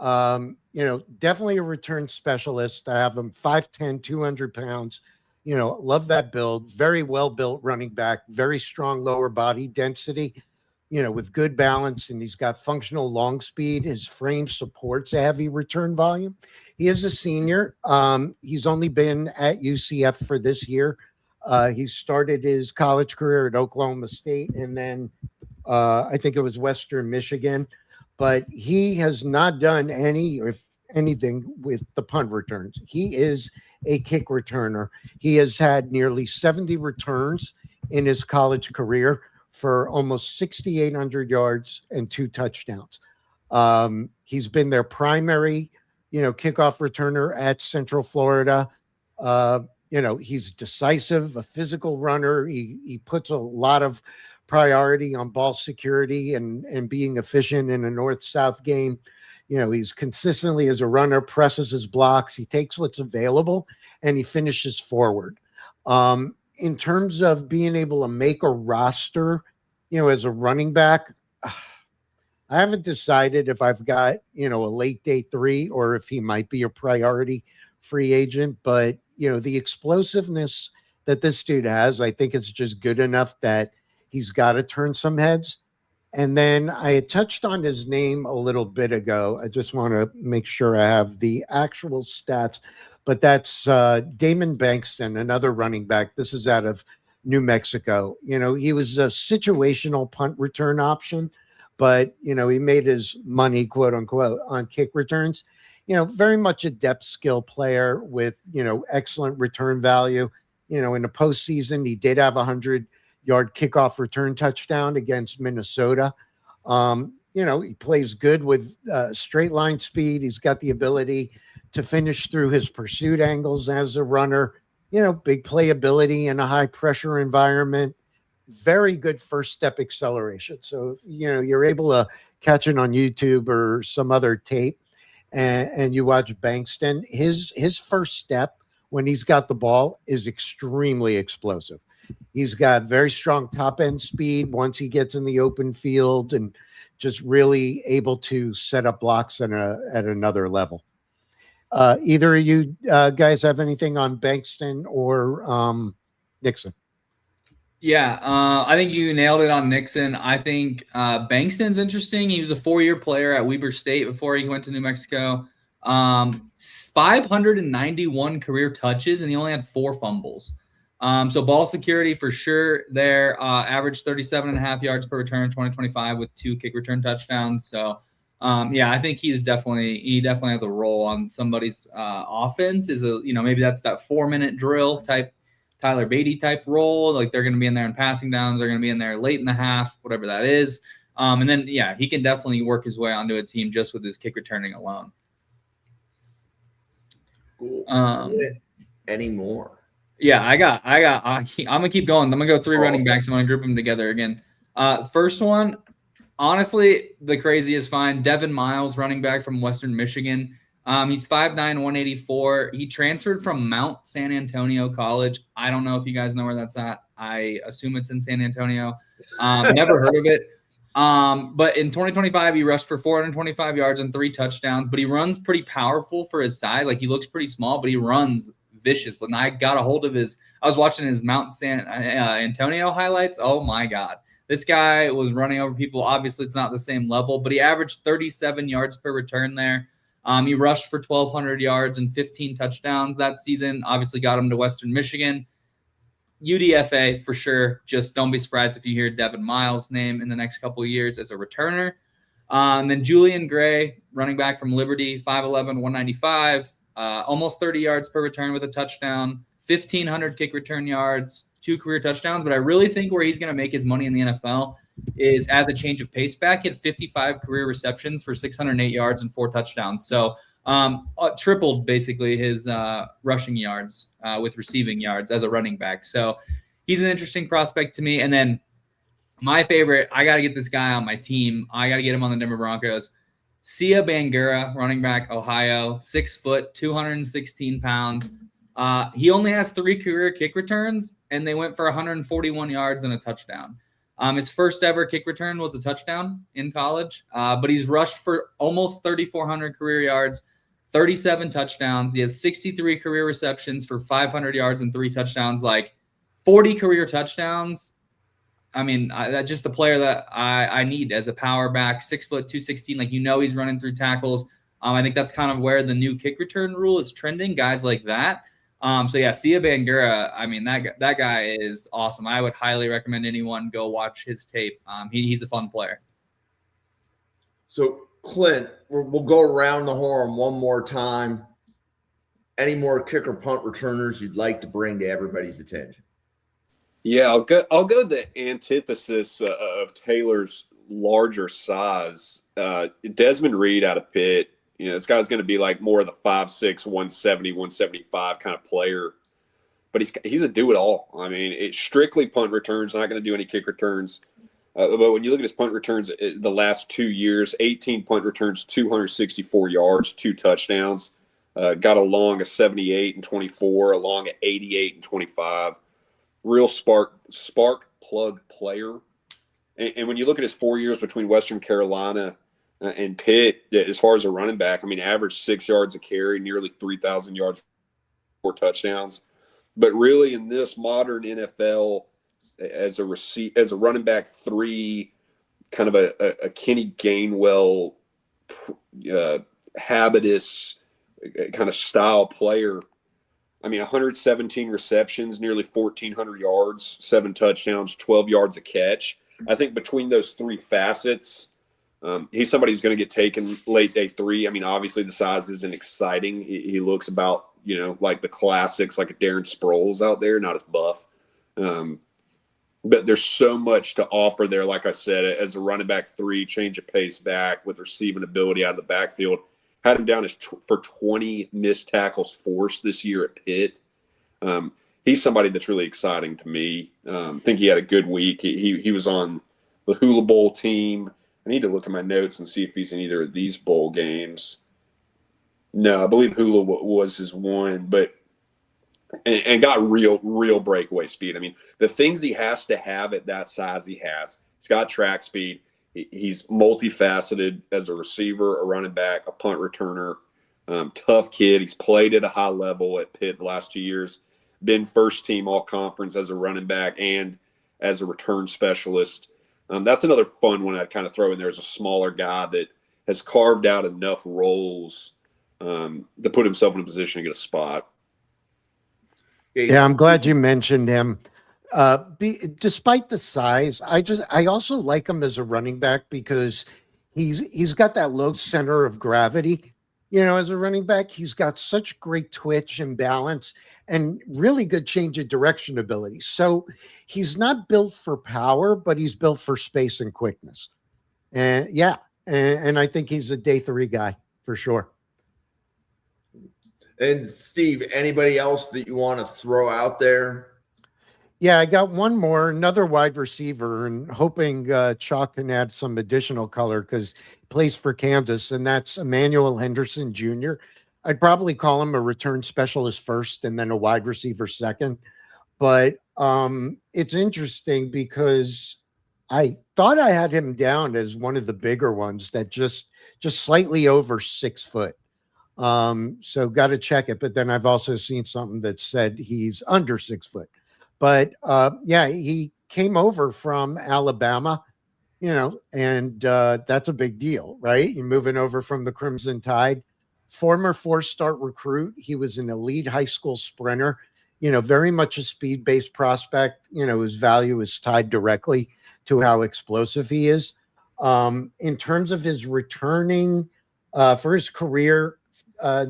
Definitely a return specialist. I have him 5'10", 200 pounds. Love that build. Very well built running back, very strong lower body density, with good balance, and he's got functional long speed. His frame supports a heavy return volume. He is a senior. He's only been at UCF for this year. He started his college career at Oklahoma State and then I think it was Western Michigan. But he has not done anything with the punt returns. He is a kick returner. He has had nearly 70 returns in his college career for almost 6,800 yards and 2 touchdowns. He's been their primary, kickoff returner at Central Florida. He's decisive, a physical runner. He puts a lot of priority on ball security and being efficient in a north-south game. He's consistently as a runner, presses his blocks. He takes what's available and he finishes forward. In terms of being able to make a roster, as a running back, I haven't decided if I've got, a late day 3 or if he might be a priority free agent. But, the explosiveness that this dude has, I think it's just good enough that he's got to turn some heads. And then I had touched on his name a little bit ago. I just want to make sure I have the actual stats. But that's Damon Bankston, another running back. This is out of New Mexico. He was a situational punt return option, but, he made his money, quote unquote, on kick returns. Very much a depth skill player with, excellent return value. In the postseason, he did have 100-yard kickoff return touchdown against Minnesota. He plays good with straight line speed. He's got the ability to finish through his pursuit angles as a runner, big playability in a high pressure environment, very good first step acceleration. So, if, you're able to catch it on YouTube or some other tape and you watch Bankston, his first step when he's got the ball is extremely explosive. He's got very strong top end speed once he gets in the open field and just really able to set up blocks at another level. Either of you guys have anything on Bankston or Nixon? Yeah, I think you nailed it on Nixon. I think Bankston's interesting. He was a 4-year player at Weber State before he went to New Mexico. 591 career touches, and he only had 4 fumbles. So ball security for sure there. Averaged 37.5 yards per return in 2025 with 2 kick return touchdowns. So I think he definitely has a role on somebody's offense. Maybe that's that 4-minute drill type, Tyler Beatty type role. Like they're going to be in there in passing downs. They're going to be in there late in the half, whatever that is. And then, he can definitely work his way onto a team just with his kick returning alone. Cool. Um, Anymore. Yeah, I'm gonna keep going. I'm gonna go three running backs. I'm gonna group them together again. First one, honestly, the crazy is fine. Devin Miles, running back from Western Michigan. He's 5'9", 184. He transferred from Mount San Antonio College. I don't know if you guys know where that's at. I assume it's in San Antonio. Never heard of it. But in 2025, he rushed for 425 yards and 3 touchdowns. But he runs pretty powerful for his size. Like, he looks pretty small, but he runs vicious. And I got a hold of I was watching his Mount San Antonio highlights. Oh my God. This guy was running over people. Obviously, it's not the same level, but he averaged 37 yards per return there. He rushed for 1,200 yards and 15 touchdowns that season. Obviously, got him to Western Michigan. UDFA for sure. Just don't be surprised if you hear Devin Miles' name in the next couple of years as a returner. And then Julian Gray, running back from Liberty, 5'11", 195, almost 30 yards per return with a touchdown, 1,500 kick return yards, 2 career touchdowns. But I really think where he's going to make his money in the NFL is as a change of pace back. He had 55 career receptions for 608 yards and 4 touchdowns. So tripled basically his rushing yards with receiving yards as a running back. So he's an interesting prospect to me. And then my favorite, I got to get this guy on my team. I got to get him on the Denver Broncos. Sia Bangura, running back, Ohio, 6 foot, 216 pounds. He only has 3 career kick returns, and they went for 141 yards and a touchdown. His first ever kick return was a touchdown in college, but he's rushed for almost 3,400 career yards, 37 touchdowns. He has 63 career receptions for 500 yards and 3 touchdowns, like 40 career touchdowns. I mean, that's just the player that I need as a power back, 6 foot, 216. Like, he's running through tackles. I think that's kind of where the new kick return rule is trending, guys like that. So yeah, Sia Bangura, I mean, that guy is awesome. I would highly recommend anyone go watch his tape. He's a fun player. So Clint, we'll go around the horn one more time. Any more kick or punt returners you'd like to bring to everybody's attention? Yeah, I'll go the antithesis of Taylor's larger size. Desmond Reed out of Pitt. This guy's going to be like more of the 5'6", 170, 175 kind of player. But he's a do-it-all. I mean, it's strictly punt returns, not going to do any kick returns. But when you look at his punt returns the last 2 years, 18 punt returns, 264 yards, 2 touchdowns. Got a long of 78 and 24, a long of 88 and 25. Real spark plug player. And when you look at his 4 years between Western Carolina and Pitt, as far as a running back, I mean, averaged 6 yards a carry, nearly 3,000 yards, 4 touchdowns. But really, in this modern NFL, as a running back 3, kind of a Kenny Gainwell habitus kind of style player. I mean, 117 receptions, nearly 1,400 yards, 7 touchdowns, 12 yards a catch. I think between those 3 facets, he's somebody who's going to get taken late day 3. I mean, obviously the size isn't exciting. He looks about, like the classics, like a Darren Sproles out there, not as buff. But there's so much to offer there. Like I said, as a running back 3, change of pace back with receiving ability out of the backfield. Had him down for 20 missed tackles forced this year at Pitt. He's somebody that's really exciting to me. I think he had a good week. He was on the Hula Bowl team. I need to look at my notes and see if he's in either of these bowl games. No, I believe Hula was his one, but and got real breakaway speed. I mean, the things he has to have at that size he has. He's got track speed. He's multifaceted as a receiver, a running back, a punt returner. Tough kid. He's played at a high level at Pitt the last 2 years. Been first team all conference as a running back and as a return specialist. That's another fun one I'd kind of throw in there as a smaller guy that has carved out enough roles to put himself in a position to get a spot. Yeah, I'm glad you mentioned him. Despite the size, I also like him as a running back because he's got that low center of gravity. As a running back, he's got such great twitch and balance and really good change of direction ability. So he's not built for power, but he's built for space and quickness. And I think he's a day 3 guy for sure. And Steve, anybody else that you want to throw out there? Yeah, I got one more, another wide receiver, and hoping Chalk can add some additional color because he plays for Kansas, and that's Emmanuel Henderson Jr. I'd probably call him a return specialist first and then a wide receiver second. But it's interesting because I thought I had him down as one of the bigger ones that just slightly over 6 foot. So got to check it. But then I've also seen something that said he's under 6 foot. But yeah, he came over from Alabama, and that's a big deal, right? You're moving over from the Crimson Tide. Former 4-star recruit. He was an elite high school sprinter, very much a speed-based prospect. His value is tied directly to how explosive he is. In terms of his returning for his career,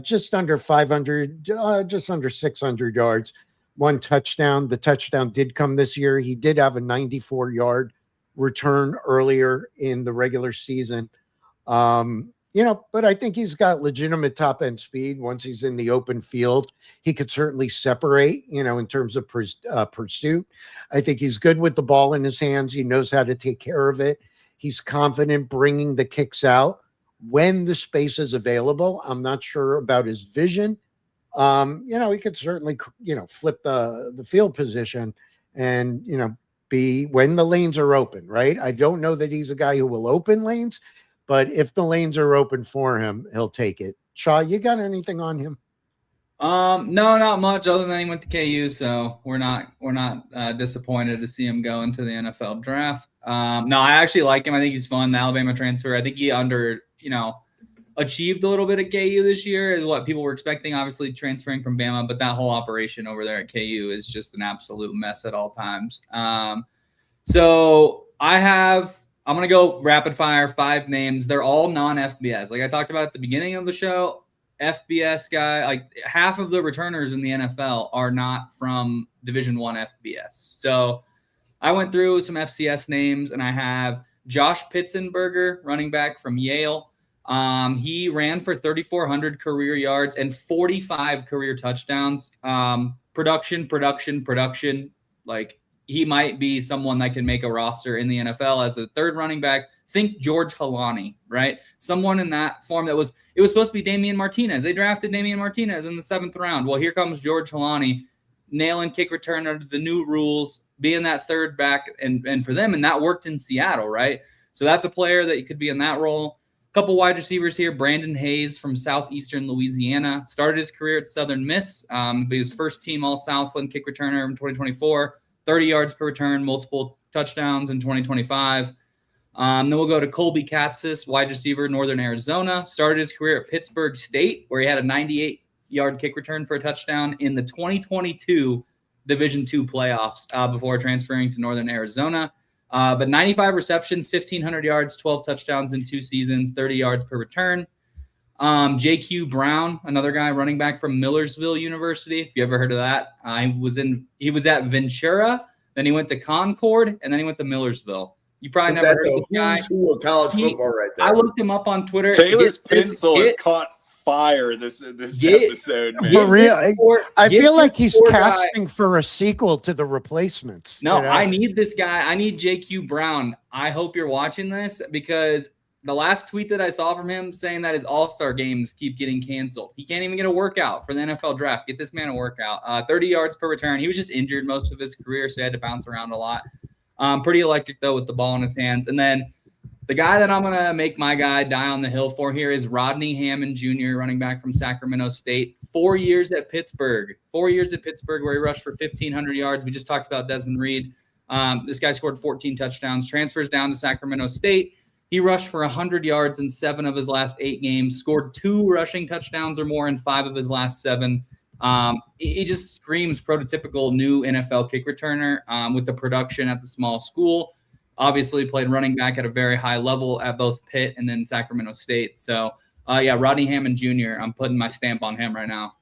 just under 500, just under 600 yards. 1 touchdown. The touchdown did come this year. He did have a 94-yard return earlier in the regular season. But I think he's got legitimate top-end speed. Once he's in the open field, he could certainly separate, in terms of pursuit. I think he's good with the ball in his hands. He knows how to take care of it. He's confident bringing the kicks out when the space is available. I'm not sure about his vision. He could certainly, flip the field position and, be when the lanes are open, right? I don't know that he's a guy who will open lanes, but if the lanes are open for him, he'll take it. Shaw, you got anything on him? No, not much other than he went to KU, so we're not disappointed to see him go into the NFL draft. No, I actually like him. I think he's fun. The Alabama transfer. I think he achieved a little bit at KU this year is what people were expecting, obviously transferring from Bama, but that whole operation over there at KU is just an absolute mess at all times. So I'm going to go rapid fire, 5 names. They're all non-FBS. Like I talked about at the beginning of the show, FBS guy, like half of the returners in the NFL are not from Division I FBS. So I went through some FCS names and I have Josh Pitzenberger, running back from Yale. He ran for 3,400 career yards and 45 career touchdowns. Production. Like he might be someone that can make a roster in the NFL as a third running back. Think George Halani, right? Someone in that form it was supposed to be Damian Martinez. They drafted Damian Martinez in the 7th round. Well, here comes George Halani, nailing kick return under the new rules, being that third back and for them. And that worked in Seattle, right? So that's a player that could be in that role. Couple wide receivers here. Brandon Hayes from Southeastern Louisiana started his career at Southern Miss. But he was first team All Southland kick returner in 2024, 30 yards per return, multiple touchdowns in 2025. Then we'll go to Colby Katzis, wide receiver, Northern Arizona. Started his career at Pittsburgh State, where he had a 98-yard kick return for a touchdown in the 2022 Division II playoffs before transferring to Northern Arizona. But 95 receptions, 1,500 yards, 12 touchdowns in 2 seasons, 30 yards per return. J.Q. Brown, another guy running back from Millersville University. If you ever heard of that, he was at Ventura, then he went to Concord, and then he went to Millersville. You probably never heard of this guy. That's a who's who of college football right there. I looked him up on Twitter. Taylor's pencil has caught fire this episode, man. For real, I feel like he's casting for a sequel to The Replacements. No, I need this guy. I need JQ Brown. I hope you're watching this because the last tweet that I saw from him saying that his all-star games keep getting canceled. He can't even get a workout for the NFL draft. Get this man a workout. 30 yards per return. He was just injured most of his career, so he had to bounce around a lot. Pretty electric, though, with the ball in his hands. And then the guy that I'm going to make my guy die on the hill for here is Rodney Hammond Jr., running back from Sacramento State. 4 years at Pittsburgh. 4 years at Pittsburgh where he rushed for 1,500 yards. We just talked about Desmond Reed. This guy scored 14 touchdowns. Transfers down to Sacramento State. He rushed for 100 yards in 7 of his last 8 games. Scored 2 rushing touchdowns or more in 5 of his last 7. He just screams prototypical new NFL kick returner with the production at the small school. Obviously played running back at a very high level at both Pitt and then Sacramento State. So, Rodney Hammond Jr., I'm putting my stamp on him right now.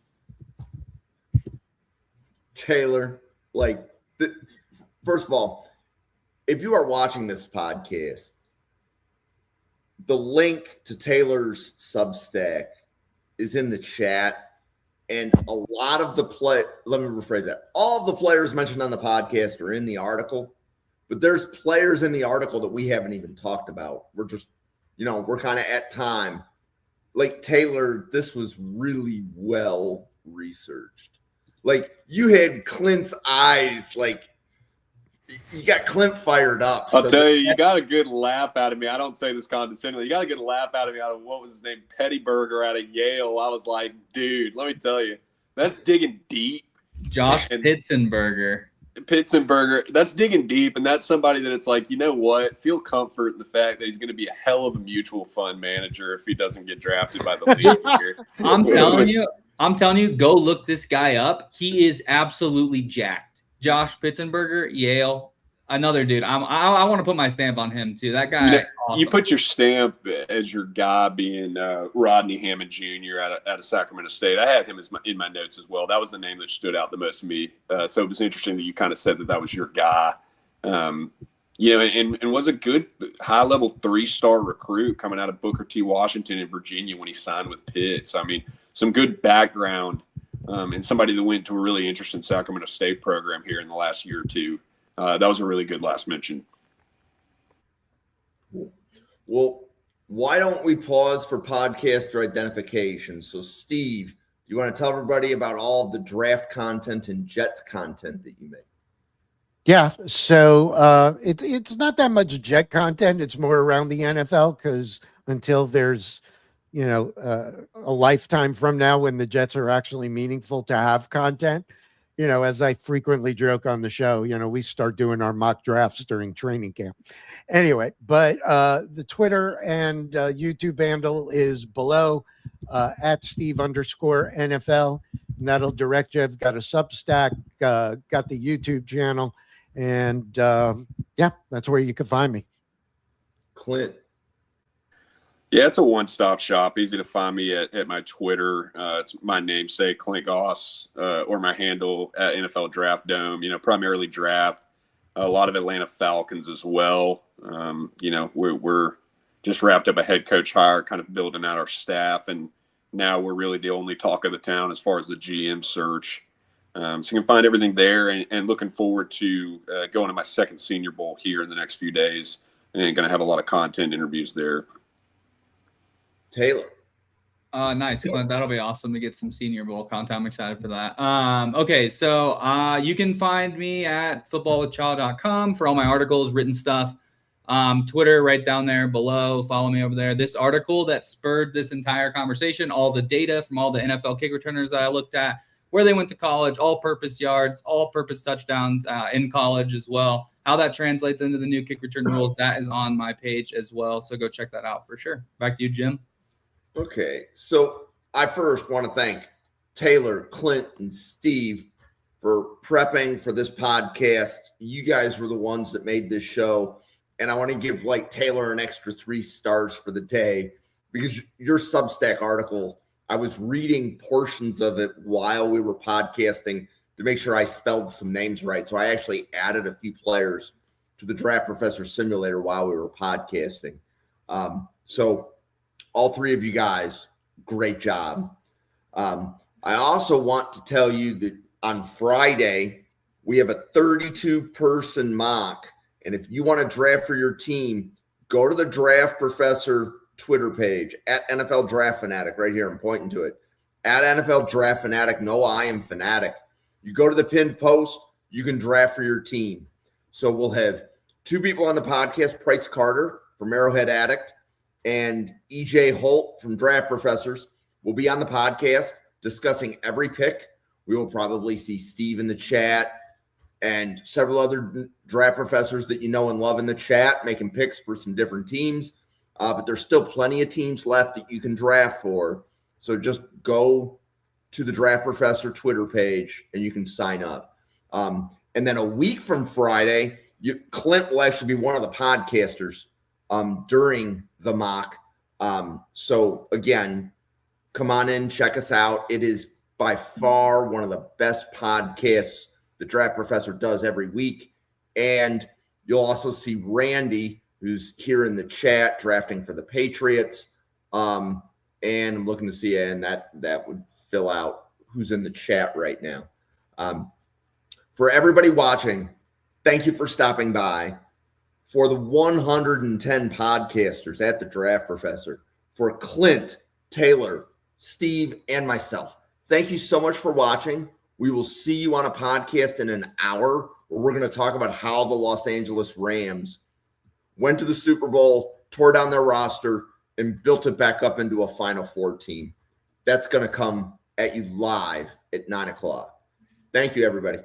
Taylor, first of all, if you are watching this podcast, the link to Taylor's Substack is in the chat. And a lot of let me rephrase that. All of the players mentioned on the podcast are in the article, but there's players in the article that we haven't even talked about. We're just, we're kind of at time. Like Taylor, this was really well researched. Like you had Clint's eyes, like you got Clint fired up. I'll tell you got a good laugh out of me. I don't say this condescendingly. You got a good laugh out of me out of what was his name? Pettyberger out of Yale. I was like, dude, let me tell you, that's digging deep. Josh Pitzenberger. That's digging deep, and that's somebody that it's like, you know what? Feel comfort in the fact that he's going to be a hell of a mutual fund manager if he doesn't get drafted by the league here. I'm telling you, go look this guy up. He is absolutely jacked. Josh Pitzenberger, Yale, another dude. I want to put my stamp on him too. That guy. Awesome. You put your stamp as your guy being Rodney Hammond Jr. out of Sacramento State. I had him in my notes as well. That was the name that stood out the most to me. So it was interesting that you kind of said that was your guy. And was a good high-level 3-star recruit coming out of Booker T. Washington in Virginia when he signed with Pitt. So, I mean, some good background and somebody that went to a really interesting Sacramento State program here in the last year or two. That was a really good last mention. Well, why don't we pause for podcaster identification? So, Steve, you want to tell everybody about all of the draft content and Jets content that you make? Yeah, so it's not that much Jet content. It's more around the NFL because until there's, a lifetime from now when the Jets are actually meaningful to have content, as I frequently joke on the show, we start doing our mock drafts during training camp. Anyway, but the Twitter and YouTube handle is below at Steve_NFL. And that'll direct you. I've got a Substack, got the YouTube channel. And that's where you can find me. Clint. Yeah, it's a one-stop shop. Easy to find me at my Twitter. It's my namesake, Clint Goss, or my handle at NFL Draft Dome. Primarily draft. A lot of Atlanta Falcons as well. We're just wrapped up a head coach hire, kind of building out our staff, and now we're really the only talk of the town as far as the GM search. So you can find everything there, and looking forward to going to my second Senior Bowl here in the next few days, and going to have a lot of content interviews there. Taylor. Nice, Clint. That'll be awesome to get some Senior Bowl content. I'm excited for that. Okay, so you can find me at footballwithchild.com for all my articles, written stuff. Twitter right down there below. Follow me over there. This article that spurred this entire conversation, all the data from all the NFL kick returners that I looked at, where they went to college, all-purpose yards, all-purpose touchdowns in college as well. How that translates into the new kick return rules, that is on my page as well. So go check that out for sure. Back to you, Jim. Okay, so I first want to thank Taylor, Clint, and Steve for prepping for this podcast. You guys were the ones that made this show, and I want to give Taylor an extra 3 stars for the day because your Substack article, I was reading portions of it while we were podcasting to make sure I spelled some names right. So I actually added a few players to the Draft Professor Simulator while we were podcasting. So all 3 of you guys, great job. I also want to tell you that on Friday, we have a 32-person mock. And if you want to draft for your team, go to the Draft Professor Twitter page at NFL Draft Fanatic right here. I'm pointing to it. At NFL Draft Fanatic. No, I am Fanatic. You go to the pinned post, you can draft for your team. So we'll have 2 people on the podcast, Price Carter from Arrowhead Addict and EJ Holt from Draft Professors will be on the podcast discussing every pick. We will probably see Steve in the chat and several other draft professors that you know and love in the chat making picks for some different teams. But there's still plenty of teams left that you can draft for. So just go to the Draft Professor Twitter page and you can sign up. And then a week from Friday, Clint will actually be one of the podcasters during the mock. So again, come on in, check us out. It is by far one of the best podcasts the Draft Professor does every week. And you'll also see Randy, who's here in the chat drafting for the Patriots. And I'm looking to see, and that would fill out who's in the chat right now. For everybody watching, thank you for stopping by. For the 110 podcasters at the Draft Professor, for Clint, Taylor, Steve, and myself, thank you so much for watching. We will see you on a podcast in an hour where we're going to talk about how the Los Angeles Rams went to the Super Bowl, tore down their roster, and built it back up into a Final Four team. That's going to come at you live at 9 o'clock. Thank you, everybody.